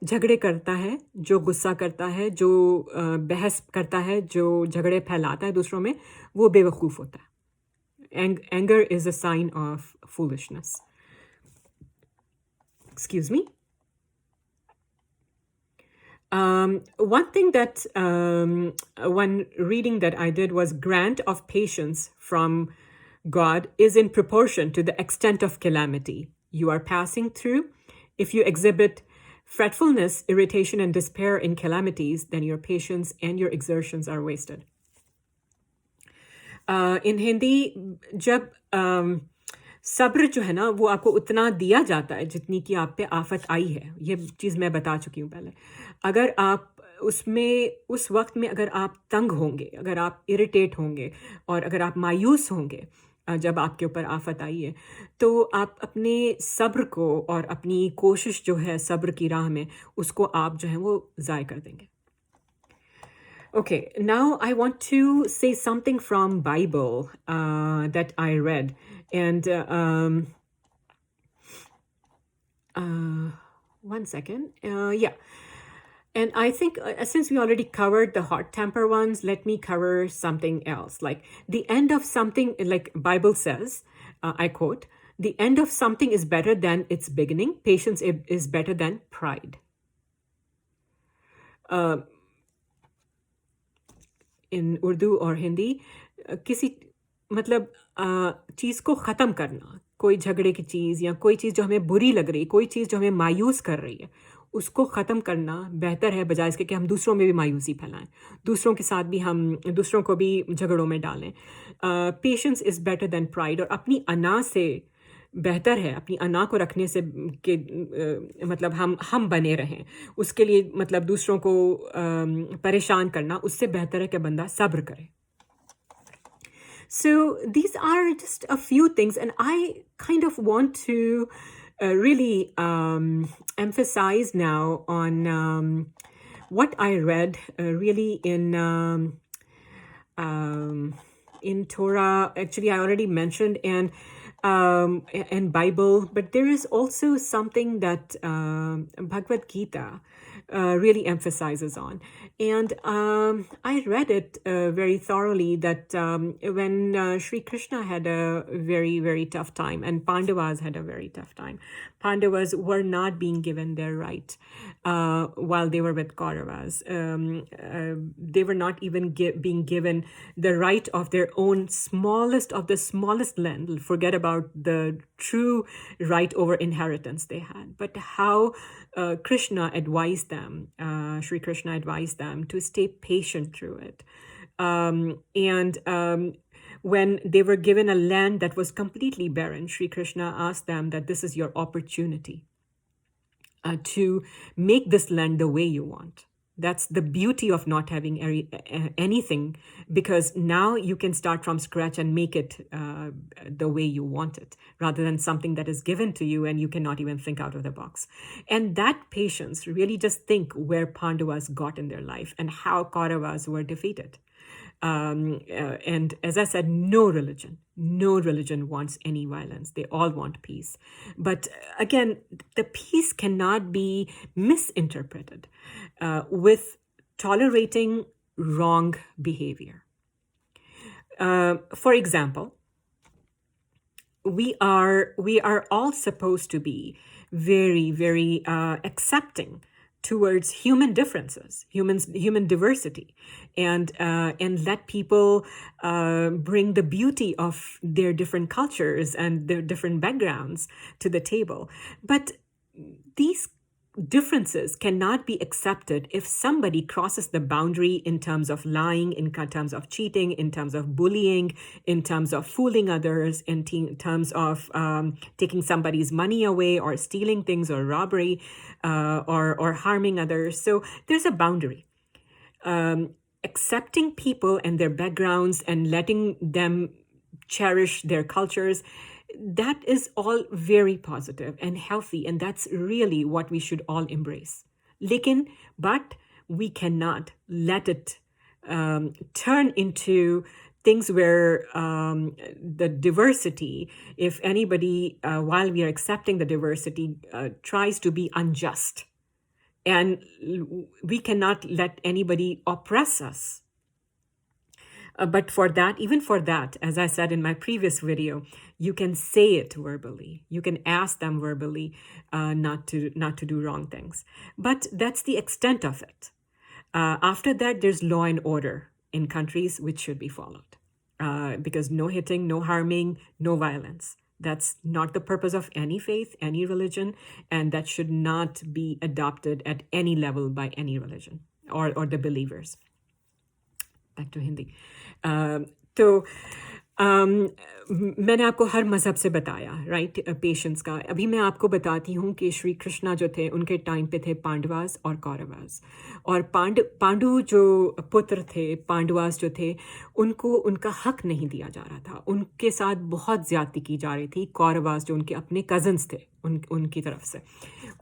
झगड़े करता है, जो गुस्सा करता है, जो बहस करता है, जो झगड़े फैलाता है दूसरों में, वो बेवकूफ़ होता है. Anger is a sign of foolishness. Excuse me. One thing that one reading that I did was grant of patience from God is in proportion to the extent of calamity you are passing through. If you exhibit fretfulness, irritation, and despair in calamities, then your patience and your exertions are wasted. इन हिंदी जब सब्र जो है ना वो आपको उतना दिया जाता है जितनी कि आप पे आफत आई है. ये चीज़ मैं बता चुकी हूँ पहले. अगर आप उसमें उस वक्त में अगर आप तंग होंगे, अगर आप इरिटेट होंगे और अगर आप मायूस होंगे जब आपके ऊपर आफत आई है, तो आप अपने सब्र को और अपनी कोशिश जो है सब्र की राह में, उसको आप जो है वो ज़ाय कर देंगे. Okay, now I want to say something from Bible that I read, and one second, yeah, and I think since we already covered the hot temper ones, let me cover something else. Like the end of something, like Bible says, I quote, "The end of something is better than its beginning. Patience is better than pride." इन उर्दू और हिंदी, किसी मतलब चीज़ को ख़त्म करना, कोई झगड़े की चीज़ या कोई चीज़ जो हमें बुरी लग रही, कोई चीज़ जो हमें मायूस कर रही है, उसको ख़त्म करना बेहतर है बजाय इसके कि हम दूसरों में भी मायूसी फैलाएं, दूसरों के साथ भी हम दूसरों को भी झगड़ों में डालें. Patience is better than pride. और अपनी अना से बेहतर है, अपनी अना को रखने से कि मतलब हम बने रहें, उसके लिए मतलब दूसरों को परेशान करना, उससे बेहतर है कि बंदा सब्र करे. So these are just a few things, and I kind of want to really emphasize now on what I read really in Torah. Actually, I already mentioned, and Bible, but there is also something that Bhagavad Gita really emphasizes on. And I read it very thoroughly that when Sri Krishna had a very, very tough time, and Pandavas had a very tough time. Pandavas were not being given their right while they were with Kauravas. They were not even being given the right of their own smallest of the smallest land. Forget about the true right over inheritance they had. But how Krishna advised them, Sri Krishna advised them to stay patient through it. When they were given a land that was completely barren, Sri Krishna asked them that this is your opportunity to make this land the way you want. That's the beauty of not having anything, because now you can start from scratch and make it the way you want it, rather than something that is given to you and you cannot even think out of the box. And that patience, really just think where Pandavas got in their life and how Kauravas were defeated. And as I said, no religion wants any violence. They all want peace. But again, the peace cannot be misinterpreted with tolerating wrong behavior. For example, we are all supposed to be very accepting towards human differences, human diversity, and let people bring the beauty of their different cultures and their different backgrounds to the table. But these differences cannot be accepted if somebody crosses the boundary in terms of lying, in terms of cheating, in terms of bullying, in terms of fooling others, in terms of taking somebody's money away or stealing things or robbery or harming others. So there's a boundary. Accepting people and their backgrounds and letting them cherish their cultures, that is all very positive and healthy, and that's really what we should all embrace. But we cannot let it turn into things where the diversity, if anybody, while we are accepting the diversity, tries to be unjust. And we cannot let anybody oppress us. But even for that, as I said in my previous video, you can say it verbally. You can ask them verbally not to do wrong things. But that's the extent of it. After that, there's law and order in countries which should be followed. Because no hitting, no harming, no violence. That's not the purpose of any faith, any religion, and that should not be adopted at any level by any religion or the believers. Back to Hindi. तो मैंने आपको हर मज़हब से बताया, right, patience का. अभी मैं आपको बताती हूँ कि श्री कृष्णा जो थे, उनके टाइम पे थे पांडवास और कौरवास. और पांडु जो पुत्र थे, पांडवास जो थे, उनको उनका हक नहीं दिया जा रहा था. उनके साथ बहुत ज़्यादती की जा रही थी. कौरवास जो उनके अपने कज़न्स थे, उनकी तरफ से.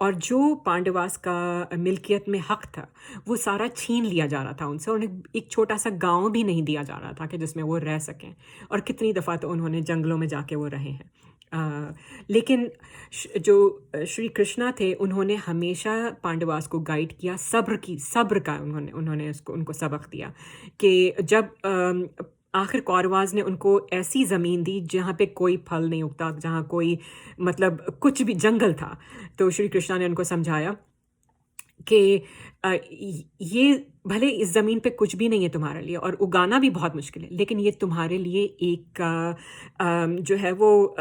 और जो पांडवास का मिल्कियत में हक था, वो सारा छीन लिया जा रहा था उनसे. उन्हें एक छोटा सा गांव भी नहीं दिया जा रहा था कि जिसमें वो रह सकें. और कितनी दफ़ा तो उन्होंने जंगलों में जाके वो रहे हैं. लेकिन जो श्री कृष्णा थे, उन्होंने हमेशा पांडवास को गाइड किया. सब्र का उन्होंने उनको सबक दिया कि जब आखिर कौरवास ने उनको ऐसी ज़मीन दी जहाँ पे कोई फल नहीं उगता, जहाँ कोई मतलब कुछ भी जंगल था. तो श्री कृष्णा ने उनको समझाया कि ये भले इस ज़मीन पे कुछ भी नहीं है तुम्हारे लिए और उगाना भी बहुत मुश्किल है, लेकिन ये तुम्हारे लिए एक जो है वो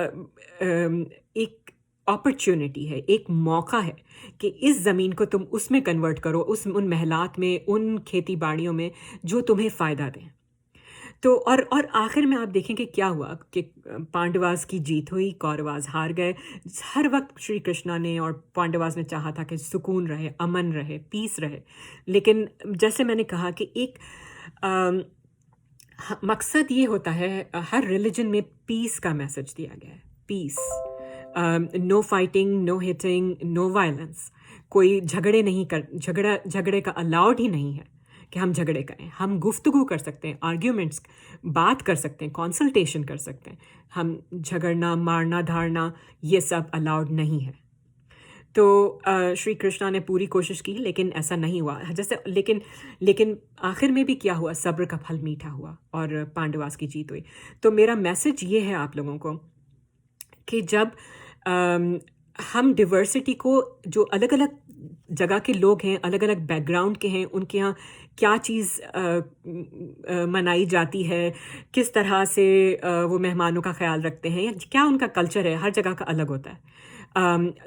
एक अपॉर्चुनिटी है, एक मौका है कि इस ज़मीन को तुम उसमें कन्वर्ट करो, उन महलात में, उन खेती बाड़ियों में जो तुम्हें फ़ायदा दें. तो और आखिर में आप देखें कि क्या हुआ कि पांडवास की जीत हुई, कौरवास हार गए. हर वक्त श्री कृष्णा ने और पांडवास ने चाहा था कि सुकून रहे, अमन रहे, पीस रहे. लेकिन जैसे मैंने कहा कि एक मकसद ये होता है, हर रिलीजन में पीस का मैसेज दिया गया है. Peace, no fighting, no hitting, no violence. कोई झगड़े का अलाउड ही नहीं है कि हम झगड़े करें. हम गुफ्तगू कर सकते हैं, आर्ग्यूमेंट्स, बात कर सकते हैं, कंसल्टेशन कर सकते हैं. हम झगड़ना, मारना, धारना, ये सब अलाउड नहीं है. तो श्री कृष्णा ने पूरी कोशिश की, लेकिन ऐसा नहीं हुआ. जैसे लेकिन आखिर में भी क्या हुआ, सब्र का फल मीठा हुआ और पांडवास की जीत हुई. तो मेरा मैसेज ये है आप लोगों को कि जब हम डिवर्सिटी को, जो अलग अलग जगह के लोग हैं, अलग अलग बैकग्राउंड के हैं, उनके यहाँ क्या चीज़ मनाई जाती है, किस तरह से वो मेहमानों का ख्याल रखते हैं, या क्या उनका कल्चर है, हर जगह का अलग होता है.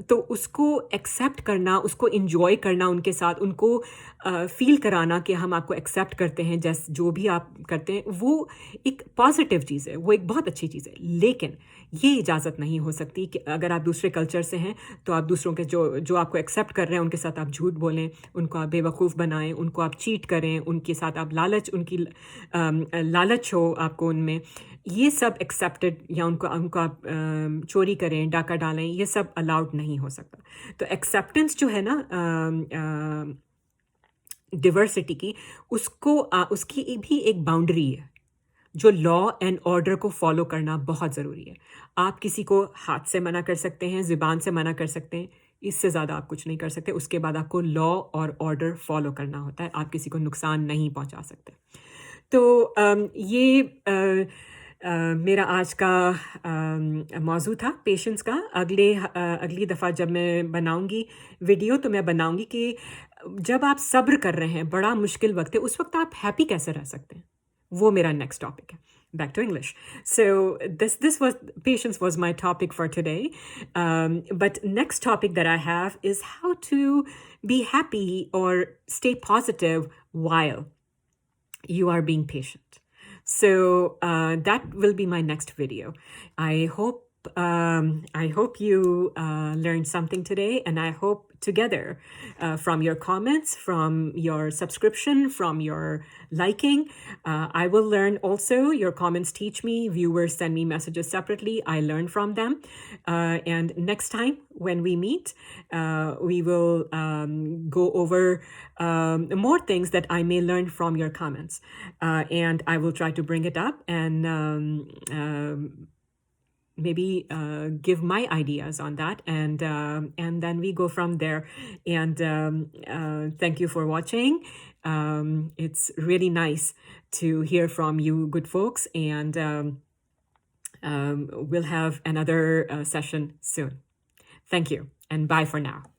तो उसको एक्सेप्ट करना, उसको इंजॉय करना, उनके साथ उनको फील कराना कि हम आपको एक्सेप्ट करते हैं, जैसे जो भी आप करते हैं, वो एक पॉजिटिव चीज़ है, वो एक बहुत अच्छी चीज़ है. लेकिन ये इजाज़त नहीं हो सकती कि अगर आप दूसरे कल्चर से हैं तो आप दूसरों के जो आपको एक्सेप्ट कर रहे हैं उनके साथ आप झूठ बोलें, उनको आप बेवकूफ़ बनाएं, उनको आप चीट करें, उनके साथ आप उनकी लालच हो आपको उनमें. ये सब एक्सेप्टेड, या उनको आप चोरी करें, डाका डालें, ये सब अलाउड नहीं हो सकता. तो एक्सेप्टेंस जो है ना, डिवर्सिटी की, उसको उसकी भी एक बाउंड्री है। जो लॉ एंड ऑर्डर को फॉलो करना बहुत ज़रूरी है। आप किसी को हाथ से मना कर सकते हैं, ज़ुबान से मना कर सकते हैं, इससे ज़्यादा आप कुछ नहीं कर सकते। उसके बाद आपको लॉ और ऑर्डर फॉलो करना होता है, आप किसी को नुकसान नहीं पहुंचा सकते। तो ये मेरा आज का मौजू था पेशेंस का। अगली दफ़ा जब मैं बनाऊंगी वीडियो, तो मैं बनाऊंगी कि जब आप सब्र कर रहे हैं, बड़ा मुश्किल वक्त है, उस वक्त आप हैप्पी कैसे रह सकते हैं। वो मेरा नेक्स्ट टॉपिक है। Back to English. So this was patience was my topic for today. But next topic that I have is how to be happy or stay positive while you are being patient. So that will be my next video. I hope you learned something today, and I hope together, from your comments, from your subscription, from your liking, I will learn also. Your comments teach me. Viewers send me messages separately. I learn from them. And next time when we meet, we will go over more things that I may learn from your comments. And I will try to bring it up and maybe give my ideas on that, and then we go from there. And thank you for watching. It's really nice to hear from you good folks, and we'll have another session soon. Thank you, and bye for now.